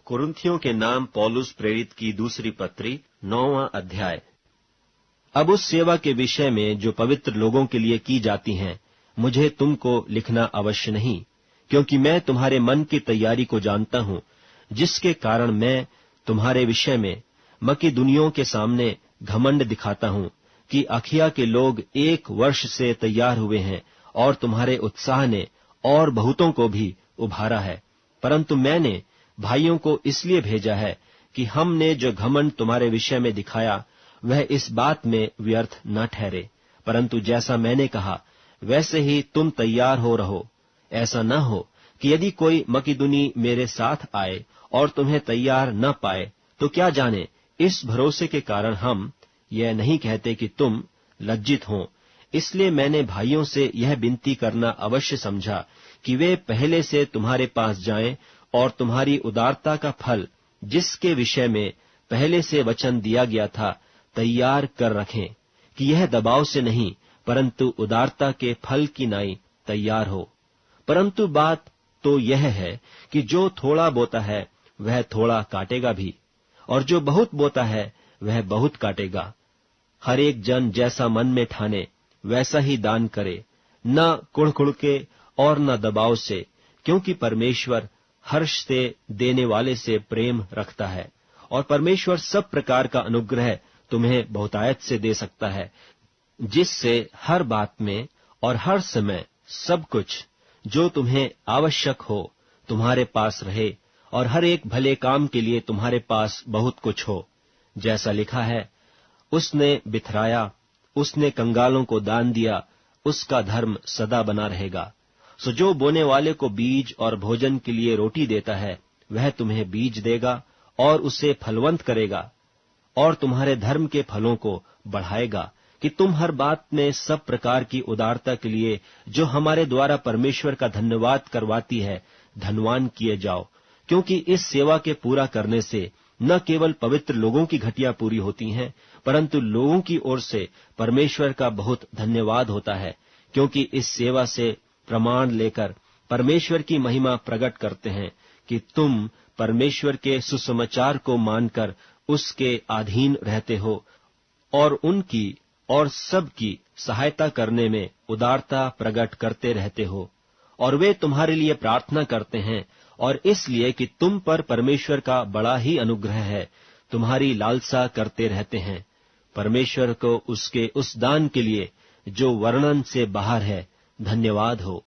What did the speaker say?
कुरिन्थियों के नाम पौलुस प्रेरित की दूसरी पत्री 9वां अध्याय। अब उस सेवा के विषय में जो पवित्र लोगों के लिए की जाती हैं, मुझे तुमको लिखना अवश्य नहीं, क्योंकि मैं तुम्हारे मन की तैयारी को जानता हूं, जिसके कारण मैं तुम्हारे विषय में मकिदुनियों के सामने घमंड दिखाता हूं कि अखिया के लोग 1 वर्ष से तैयार हुए हैं और तुम्हारे उत्साह ने और बहुतों को भी उभारा है। परंतु मैंने भाइयों को इसलिए भेजा है कि हमने जो घमंड तुम्हारे विषय में दिखाया वह इस बात में व्यर्थ न ठहरे, परंतु जैसा मैंने कहा वैसे ही तुम तैयार हो रहो। ऐसा न हो कि यदि कोई मकिदुनी मेरे साथ आए और तुम्हें तैयार न पाए, तो क्या जाने इस भरोसे के कारण हम यह नहीं कहते कि तुम लज्जित हो। इसलिए मैंने भाइयों से यह विनती करना अवश्य समझा कि वे पहले से तुम्हारे पास जाएं और तुम्हारी उदारता का फल, जिसके विषय में पहले से वचन दिया गया था, तैयार कर रखें, कि यह दबाव से नहीं परंतु उदारता के फल की नाई तैयार हो। परंतु बात तो यह है कि जो थोड़ा बोता है वह थोड़ा काटेगा भी, और जो बहुत बोता है वह बहुत काटेगा। हर एक जन जैसा मन में ठाने वैसा ही दान करे, न कुढ़ के और न दबाव से, क्योंकि परमेश्वर हर्ष से देने वाले से प्रेम रखता है, और परमेश्वर सब प्रकार का अनुग्रह तुम्हें बहुतायत से दे सकता है, जिससे हर बात में और हर समय सब कुछ जो तुम्हें आवश्यक हो तुम्हारे पास रहे, और हर एक भले काम के लिए तुम्हारे पास बहुत कुछ हो। जैसा लिखा है, उसने बिथराया, उसने कंगालों को दान दिया, उसका धर्म सदा बना रहेगा। सो जो बोने वाले को बीज और भोजन के लिए रोटी देता है, वह तुम्हें बीज देगा और उसे फलवंत करेगा, और तुम्हारे धर्म के फलों को बढ़ाएगा, कि तुम हर बात में सब प्रकार की उदारता के लिए, जो हमारे द्वारा परमेश्वर का धन्यवाद करवाती है, धनवान किए जाओ। क्योंकि इस सेवा के पूरा करने से न केवल पवित्र लोगों की घटिया पूरी होती हैं, परंतु लोगों की ओर से परमेश्वर का बहुत धन्यवाद होता है, क्योंकि इस सेवा से प्रमाण लेकर परमेश्वर की महिमा प्रकट करते हैं कि तुम परमेश्वर के सुसमाचार को मानकर उसके अधीन रहते हो, और उनकी और सबकी सहायता करने में उदारता प्रकट करते रहते हो। और वे तुम्हारे लिए प्रार्थना करते हैं, और इसलिए कि तुम पर परमेश्वर का बड़ा ही अनुग्रह है, तुम्हारी लालसा करते रहते हैं। परमेश्वर को उसके उस दान के लिए जो वर्णन से बाहर है धन्यवाद हो।